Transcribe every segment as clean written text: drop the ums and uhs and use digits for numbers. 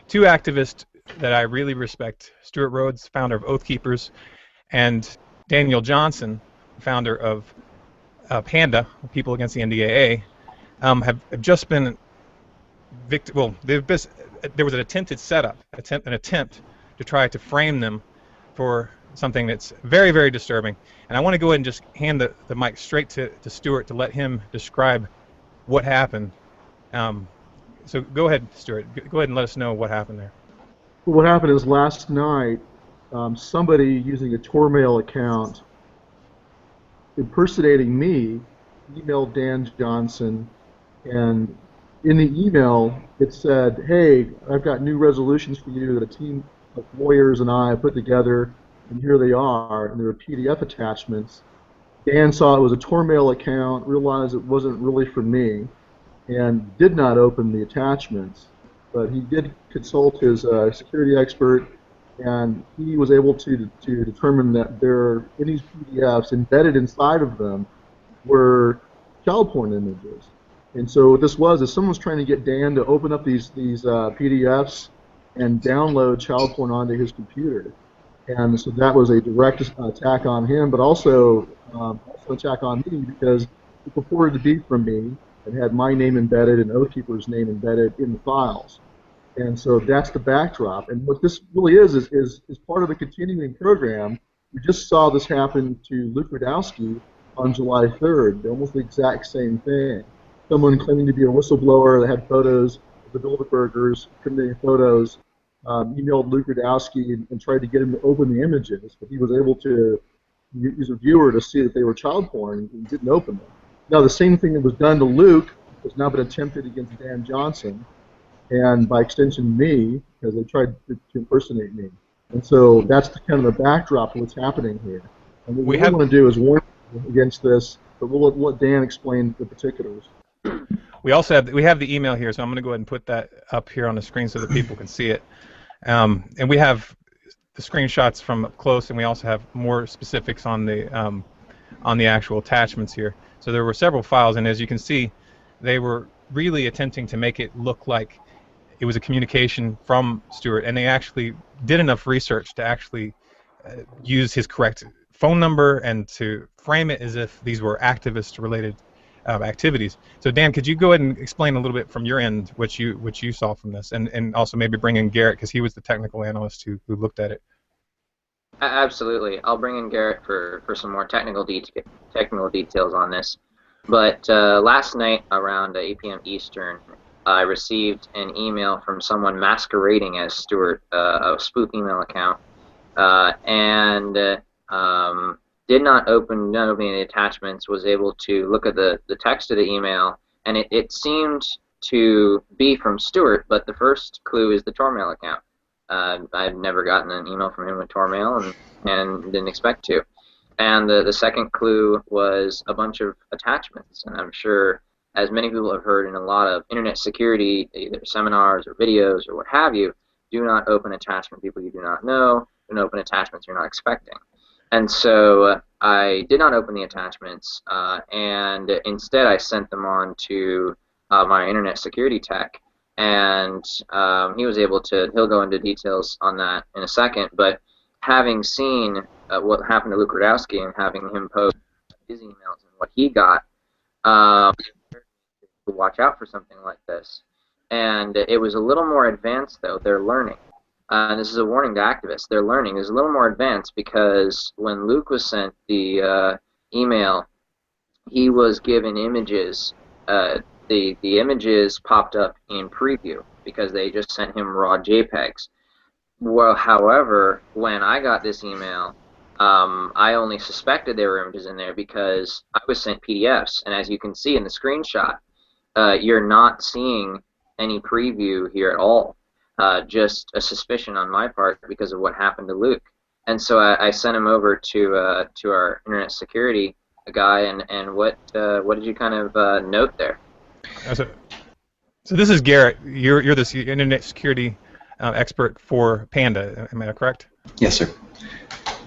two activists that I really respect, Stewart Rhodes, founder of Oath Keepers, and Daniel Johnson, founder of PANDA, People Against the NDAA, have just been well, there was an attempted setup, an attempt to try to frame them for something that's very, very disturbing. And I want to go ahead and just hand the mic straight to Stewart to let him describe what happened. So go ahead, Stewart. Go ahead and let us know what happened there. What happened is last night, somebody using a Tormail account impersonating me emailed Dan Johnson, and in the email it said, "Hey, I've got new resolutions for you that a team of lawyers and I put together, and here they are," and there were PDF attachments. Dan saw it was a Tormail account, realized it wasn't really for me, and did not open the attachments. But he did consult his security expert, and he was able to determine that there, in these PDFs, embedded inside of them, were child porn images. And so what this was is someone was trying to get Dan to open up these PDFs and download child porn onto his computer. And so that was a direct attack on him, but also an attack on me because it purported to be from me and had my name embedded and Oath Keeper's name embedded in the files. And so that's the backdrop. And what this really is part of the continuing program. We just saw this happen to Luke Rudowski on July 3rd, almost the exact same thing. Someone claiming to be a whistleblower that had photos of the Bilderbergers, incriminating photos, emailed Luke Rudowski and tried to get him to open the images, but he was able to use a viewer to see that they were child porn and didn't open them. Now the same thing that was done to Luke has now been attempted against Dan Johnson, and by extension me, because they tried to impersonate me. And so that's kind of the backdrop of what's happening here. And what we want to do is warn against this, but we'll let Dan explain the particulars. We also have the email here, so I'm going to go ahead and put that up here on the screen so that people can see it. And we have the screenshots from up close, and we also have more specifics on the actual attachments here. So there were several files, and as you can see, they were really attempting to make it look like it was a communication from Stewart, and they actually did enough research to actually use his correct phone number and to frame it as if these were activist-related activities. So Dan, could you go ahead and explain a little bit from your end what you saw from this, and also maybe bring in Garrett because he was the technical analyst who looked at it. Absolutely, I'll bring in Garrett for some more technical details on this. But last night around 8 p.m. Eastern, I received an email from someone masquerading as Stewart, a spoof email account, and did not open any attachments, was able to look at the text of the email, and it seemed to be from Stewart, but the first clue is the Tormail account. I've never gotten an email from him with Tormail and didn't expect to. And the second clue was a bunch of attachments, and I'm sure, as many people have heard in a lot of internet security, either seminars or videos or what have you, do not open attachment people you do not know, don't open attachments you're not expecting. And so I did not open the attachments, and instead I sent them on to my internet security tech, and he was able to, he'll go into details on that in a second, but having seen what happened to Luke Rudowski and having him post his emails and what he got, watch out for something like this. And it was a little more advanced, though. They're learning. And this is a warning to activists. They're learning. It's a little more advanced because when Luke was sent the email, he was given images. The images popped up in preview because they just sent him raw JPEGs. Well, however, when I got this email, I only suspected there were images in there because I was sent PDFs. And as you can see in the screenshot, you're not seeing any preview here at all. Just a suspicion on my part because of what happened to Luke. And so I sent him over to our internet security guy, and what did you kind of note there? So this is Garrett. You're this internet security expert for Panda. Am I correct? Yes, sir.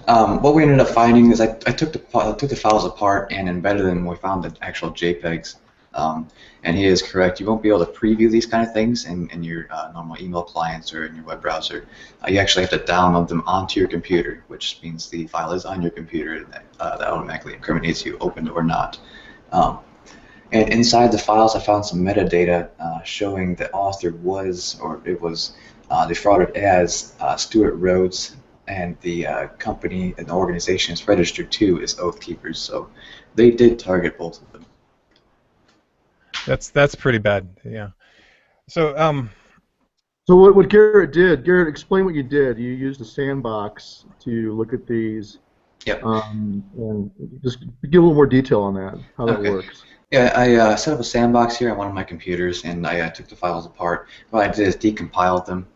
What we ended up finding is I took the files apart and embedded them. We found the actual JPEGs. And he is correct. You won't be able to preview these kind of things in your normal email clients or in your web browser. You actually have to download them onto your computer, which means the file is on your computer, and that automatically incriminates you, opened or not. And inside the files, I found some metadata showing the author was, or it was defrauded as Stewart Rhodes, and the company and the organization is registered to is Oath Keepers. So they did target both of them. That's pretty bad. Yeah. So So what Garrett did, Garrett, explain what you did. You used a sandbox to look at these, Yep. and just give a little more detail on that, how that Okay. works. Yeah, I set up a sandbox here on one of my computers, and I took the files apart. What I did is decompiled them.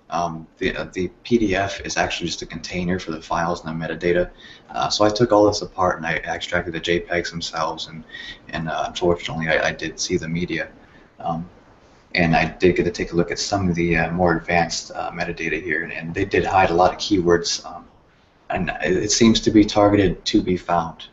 The PDF is actually just a container for the files and the metadata. So I took all this apart and I extracted the JPEGs themselves, and unfortunately I did see the media. And I did get to take a look at some of the more advanced metadata here, and they did hide a lot of keywords, and it seems to be targeted to be found.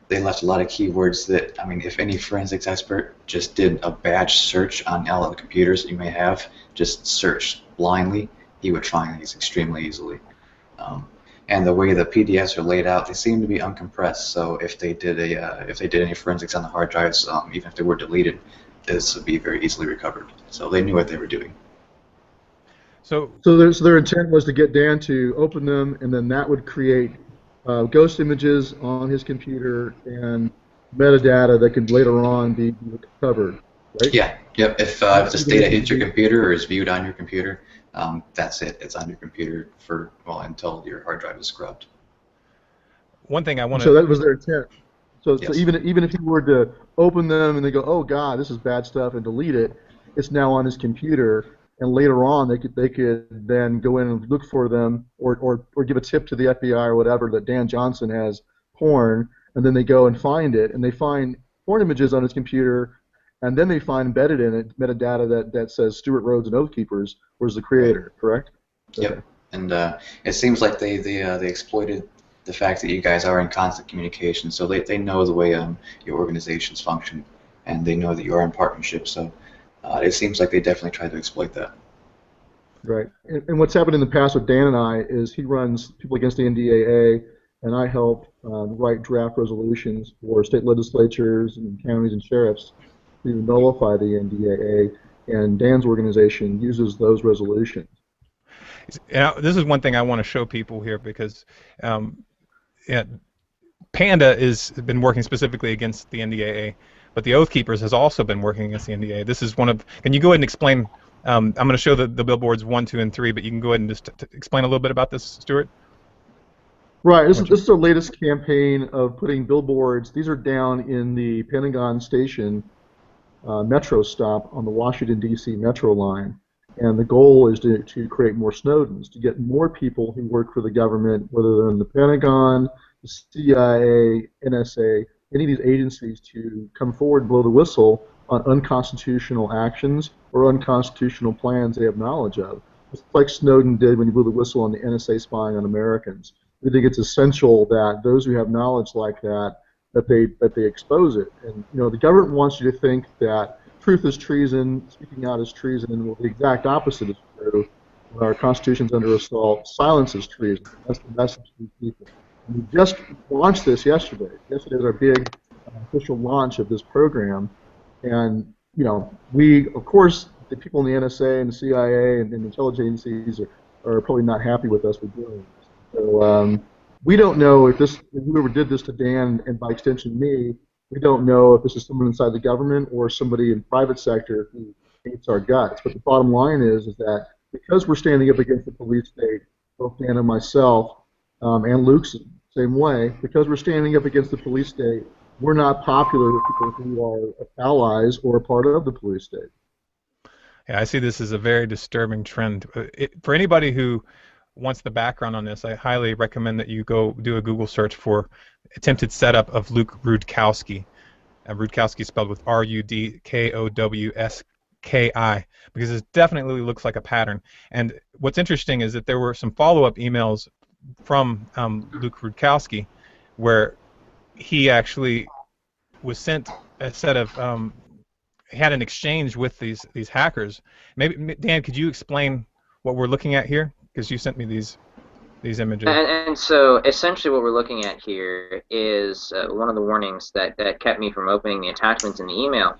They left a lot of keywords that, I mean, if any forensics expert just did a batch search on all of the computers that you may have, just searched blindly, he would find these extremely easily. And the way the PDFs are laid out, they seem to be uncompressed. So if they did any forensics on the hard drives, even if they were deleted, this would be very easily recovered. So they knew what they were doing. so So their intent was to get Dan to open them, and then that would create ghost images on his computer and metadata that could later on be recovered, right? Yeah, yep. If this data hits your computer or is viewed on your computer, that's it. It's on your computer for, well, until your hard drive is scrubbed. one thing I want So to that was their intent. So Yes. even if he were to open them and they go, oh God, this is bad stuff, and delete it, it's now on his computer, and later on they could then go in and look for them, or give a tip to the FBI or whatever that Dan Johnson has porn, and then they go and find it, and they find porn images on his computer, and then they find embedded in it metadata that says Stewart Rhodes and Oath Keepers was the creator, correct? Yep. Okay. And it seems like they exploited the fact that you guys are in constant communication, so they know the way your organizations function, and they know that you are in partnership. So it seems like they definitely tried to exploit that. Right. And what's happened in the past with Dan and I is he runs People Against the NDAA, and I help write draft resolutions for state legislatures and counties and sheriffs to nullify the NDAA, and Dan's organization uses those resolutions. Now, this is one thing I want to show people here because yeah, Panda has been working specifically against the NDAA, but the Oath Keepers has also been working against the NDAA. This is one of. Can you go ahead and explain? I'm going to show the billboards 1, 2, and 3, but you can go ahead and just explain a little bit about this, Stuart. Right. This is our latest campaign of putting billboards. These are down in the Pentagon Station metro stop on the Washington, D.C. metro line. And the goal is to create more Snowdens, to get more people who work for the government, whether they're in the Pentagon, the CIA, NSA, any of these agencies, to come forward and blow the whistle on unconstitutional actions or unconstitutional plans they have knowledge of. It's like Snowden did when he blew the whistle on the NSA spying on Americans. We think it's essential that those who have knowledge like that they expose it. And the government wants you to think that truth is treason, speaking out is treason, and the exact opposite is true. When our Constitution's under assault, silence is treason. That's the message to these people. And we just launched this yesterday. Yesterday was our big official launch of this program. And, we, of course, the people in the NSA and the CIA and intelligence agencies are probably not happy with us for doing this. So we don't know if whoever did this to Dan, and by extension me, we don't know if this is someone inside the government or somebody in the private sector who hates our guts. But the bottom line is that because we're standing up against the police state, both Dan and myself, and Luke's the same way, because we're standing up against the police state, we're not popular with people who are allies or a part of the police state. Yeah, I see this as a very disturbing trend. For anybody who wants the background on this, I highly recommend that you go do a Google search for attempted setup of Luke Rudkowski. Rudkowski spelled with Rudkowski, because it definitely looks like a pattern. And what's interesting is that there were some follow-up emails from Luke Rudkowski where he actually was sent a set of had an exchange with these hackers. Maybe Dan, could you explain what we're looking at here? Because you sent me these images. And so essentially what we're looking at here is one of the warnings that kept me from opening the attachments in the email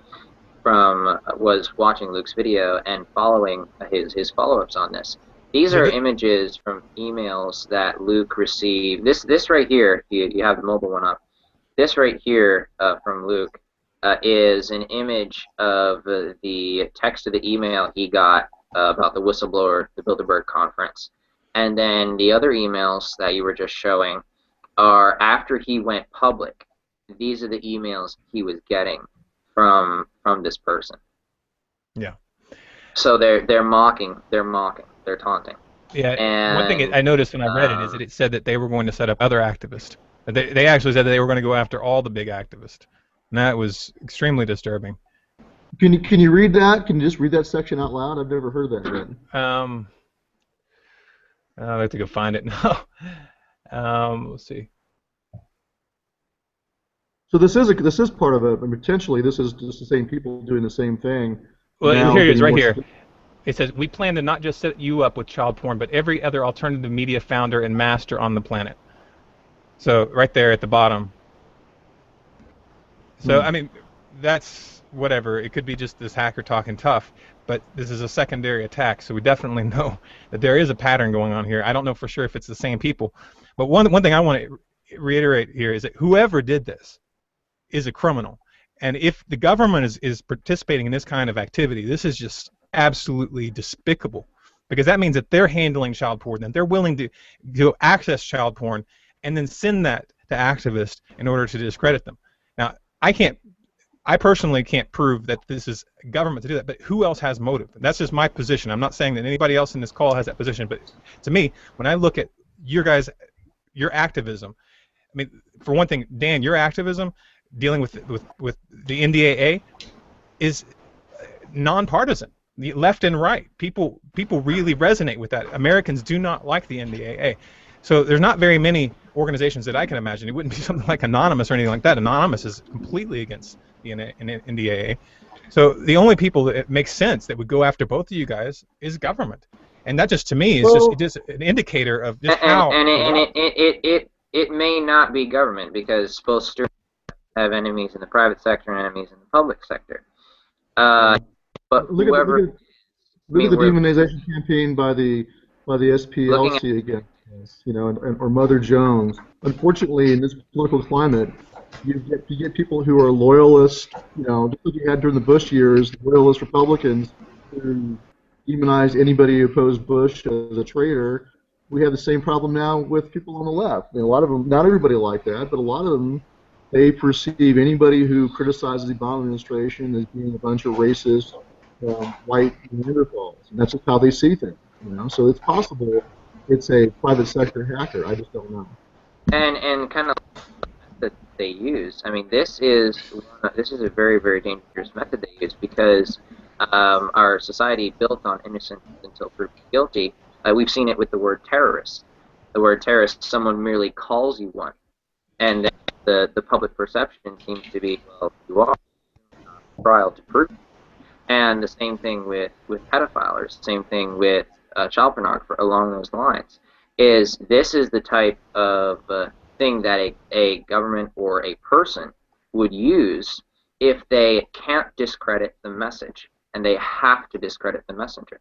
was watching Luke's video and following his follow-ups on this. These are images from emails that Luke received. This right here, you have the mobile one up. This right here from Luke is an image of the text of the email he got about the whistleblower, the Bilderberg conference. And then the other emails that you were just showing are after he went public. These are the emails he was getting from this person. Yeah. So they're mocking, they're taunting. Yeah. And, one thing I noticed when I read it is that it said that they were going to set up other activists. They actually said that they were going to go after all the big activists, and that was extremely disturbing. Can you read that? Can you just read that section out loud? I've never heard that yet. I have to go find it now. Let's see. So this is part of it, and potentially this is just the same people doing the same thing. Well, here it is, right here. It says, we plan to not just set you up with child porn, but every other alternative media founder and master on the planet. So right there at the bottom. So, I mean, that's whatever. It could be just this hacker talking tough, but this is a secondary attack, so we definitely know that there is a pattern going on here. I don't know for sure if it's the same people. But one thing I want to reiterate here is that whoever did this is a criminal. And if the government is participating in this kind of activity, this is just absolutely despicable, because that means that they're handling child porn, and they're willing to access child porn and then send that to activists in order to discredit them. Now, I personally can't prove that this is government to do that, but who else has motive? That's just my position. I'm not saying that anybody else in this call has that position, but to me, when I look at your activism, I mean, for one thing, Dan, your activism dealing with the NDAA is nonpartisan. The left and right, people really resonate with that. Americans do not like the NDAA. So there's not very many organizations that I can imagine. It wouldn't be something like Anonymous or anything like that. Anonymous is completely against the NDAA. So the only people that it makes sense that would go after both of you guys is government. And that just, to me, is just an indicator of just how... It may not be government, because both Stewart have enemies in the private sector and enemies in the public sector. But look at the demonization campaign by the SPLC again, you know, or Mother Jones. Unfortunately, in this political climate, you get people who are loyalists, you know, just like you had during the Bush years, loyalist Republicans who demonized anybody who opposed Bush as a traitor. We have the same problem now with people on the left. I mean, a lot of them, not everybody like that, but a lot of them, they perceive anybody who criticizes the Obama administration as being a bunch of racist, white Neanderthals. And that's just how they see things. You know, so it's possible it's a private sector hacker. I just don't know. And kind of that they use. I mean, this is a very, very dangerous method they use, because our society built on innocent until proven guilty. We've seen it with the word terrorist. The word terrorist, someone merely calls you one, and the public perception seems to be, well, you are trial to prove. And the same thing with pedophiles, same thing with child pornography along those lines. This is the type of thing that a government or a person would use if they can't discredit the message, and they have to discredit the messenger.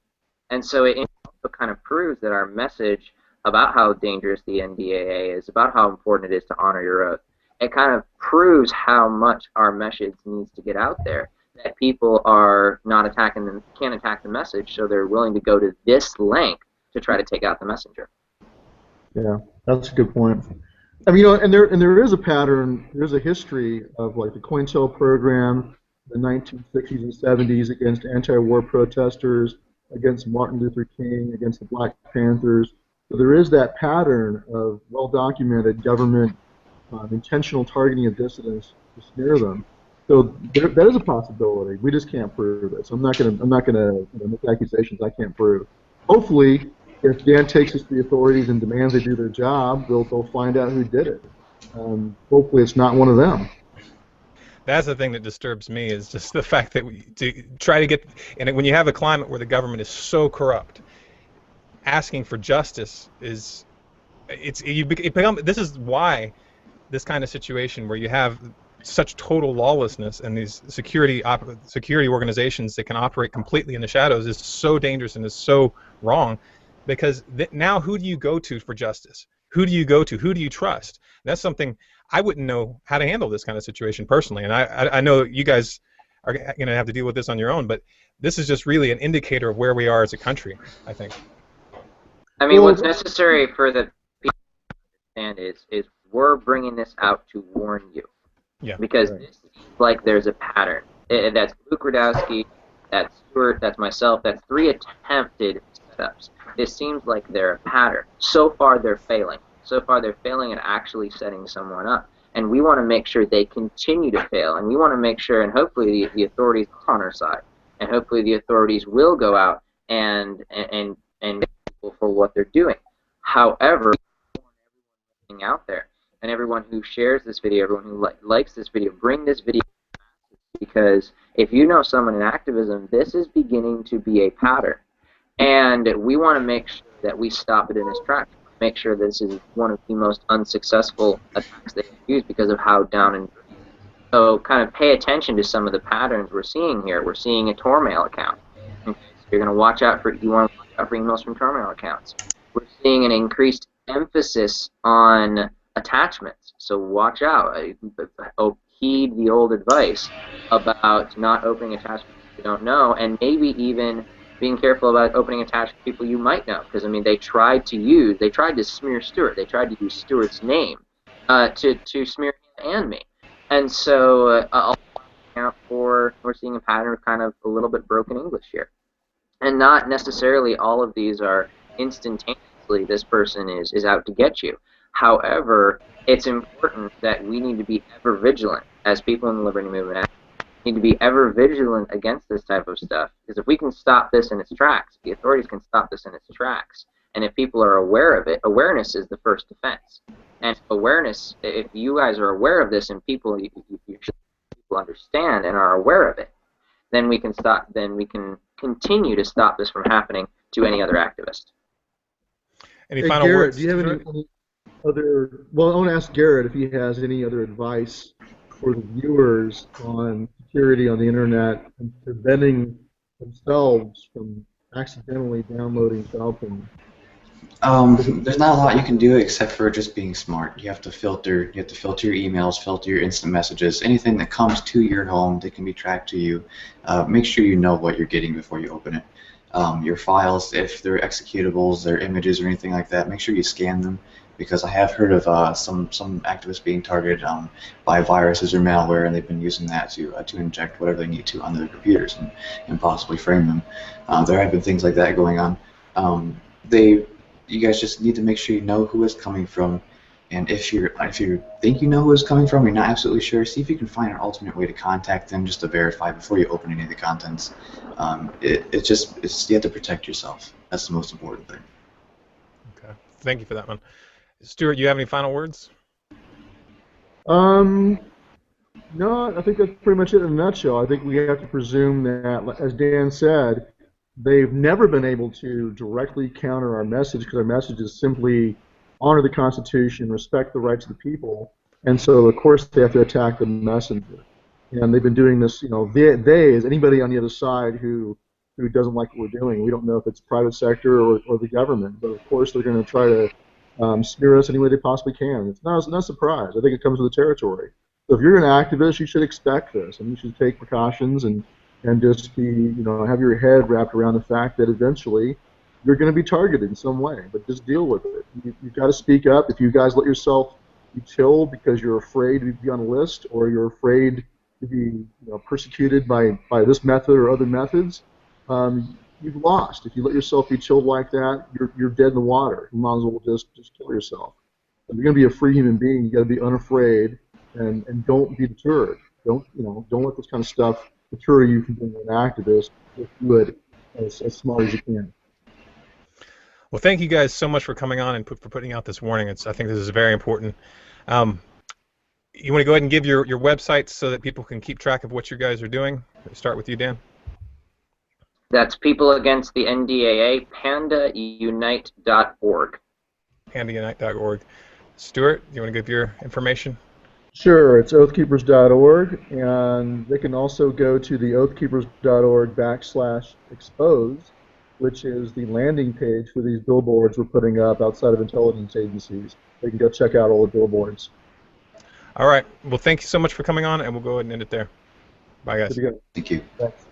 And so it kind of proves that our message about how dangerous the NDAA is, about how important it is to honor your oath, it kind of proves how much our message needs to get out there, that people are not attacking them, can't attack the message, so they're willing to go to this length to try to take out the messenger. Yeah, that's a good point. I mean, you know, and there is a pattern, there's a history of like the COINTEL program, the 1960s and 70s against anti-war protesters, against Martin Luther King, against the Black Panthers. So there is that pattern of well-documented government intentional targeting of dissidents to snare them. So that is a possibility. We just can't prove it. So I'm not gonna make accusations I can't prove. Hopefully, if Dan takes us to the authorities and demands they do their job, they'll find out who did it. Hopefully, it's not one of them. That's the thing that disturbs me, is just the fact that we to try to get, and when you have a climate where the government is so corrupt, asking for justice is, this is why this kind of situation where you have such total lawlessness and these security organizations that can operate completely in the shadows is so dangerous and is so wrong, because now who do you go to for justice? Who do you go to? Who do you trust? That's something I wouldn't know how to handle this kind of situation personally, and I know you guys are going to have to deal with this on your own, but this is just really an indicator of where we are as a country, I think. I mean, what's necessary for the people to understand is we're bringing this out to warn you. Yeah. Because this seems like there's a pattern. That's Luke Radowski, that's Stewart, that's myself, that's 3 attempted setups. This seems like they're a pattern. So far, they're failing. So far, they're failing at actually setting someone up. And we want to make sure they continue to fail. And we want to make sure, and hopefully the authorities are on our side. And hopefully the authorities will go out and for what they're doing. However, everyone out there, and everyone who shares this video, everyone who likes this video, bring this video, because if you know someone in activism, this is beginning to be a pattern. And we want to make sure that we stop it in its tracks. Make sure this is one of the most unsuccessful attacks they've used because of how down and dirty. So kind of pay attention to some of the patterns we're seeing here. We're seeing a Tormail account. Okay, so you're going to watch out for, you want to watch out for emails from Tormail accounts. We're seeing an increased emphasis on attachments. So watch out. Heed the old advice about not opening attachments you don't know, and maybe even being careful about opening attachments to people you might know. Because, I mean, they tried to smear Stewart. They tried to use Stewart's name to smear him and me. And so we're seeing a pattern of kind of a little bit broken English here. And not necessarily all of these are instantaneously this person is out to get you. However, it's important that we need to be ever vigilant as people in the liberty movement. Need to be ever vigilant against this type of stuff, because if we can stop this in its tracks, the authorities can stop this in its tracks. And if people are aware of it, awareness is the first defense. And awareness, if you guys are aware of this and people understand and are aware of it, then we can stop. Then we can continue to stop this from happening to any other activist. Any final Garrett, words? Do you have any other? Well, I want to ask Garrett if he has any other advice for the viewers on security on the internet and preventing themselves from accidentally downloading something. There's not a lot you can do except for just being smart. You have to filter. You have to filter your emails, filter your instant messages, anything that comes to your home that can be tracked to you. Make sure you know what you're getting before you open it. Your files, if they're executables, they're images or anything like that, make sure you scan them, because I have heard of some activists being targeted by viruses or malware, and they've been using that to inject whatever they need to onto their computers and possibly frame them. There have been things like that going on. You guys just need to make sure you know who it's coming from, and if you think you know who it's coming from, you're not absolutely sure, see if you can find an alternate way to contact them just to verify before you open any of the contents. You have to protect yourself. That's the most important thing. Okay, thank you for that one. Stewart, you have any final words? No, I think that's pretty much it in a nutshell. I think we have to presume that, as Dan said, they've never been able to directly counter our message, because our message is simply honor the Constitution, respect the rights of the people, and so of course they have to attack the messenger. And they've been doing this, they as anybody on the other side who doesn't like what we're doing. We don't know if it's private sector or the government, but of course they're going to try to smear us any way they possibly can. It's not a surprise. I think it comes with the territory. So if you're an activist, you should expect this, and you should take precautions and just be, have your head wrapped around the fact that eventually you're going to be targeted in some way. But just deal with it. You've got to speak up. If you guys let yourself be killed because you're afraid to be on a list, or you're afraid to be persecuted by this method or other methods, you've lost. If you let yourself be chilled like that, you're dead in the water. You might as well just kill yourself. If you're going to be a free human being, you got to be unafraid and don't be deterred. Don't let this kind of stuff deter you from being an activist. Just do it as smart as you can. Well, thank you guys so much for coming on and for putting out this warning. I think this is very important. You want to go ahead and give your websites so that people can keep track of what you guys are doing? Start with you, Dan. That's People Against the NDAA, pandaunite.org. Pandaunite.org. Stewart, do you want to give your information? Sure, it's oathkeepers.org, and they can also go to the oathkeepers.org/expose, which is the landing page for these billboards we're putting up outside of intelligence agencies. They can go check out all the billboards. All right. Well, thank you so much for coming on, and we'll go ahead and end it there. Bye, guys. Good to go. Thank you. Thanks.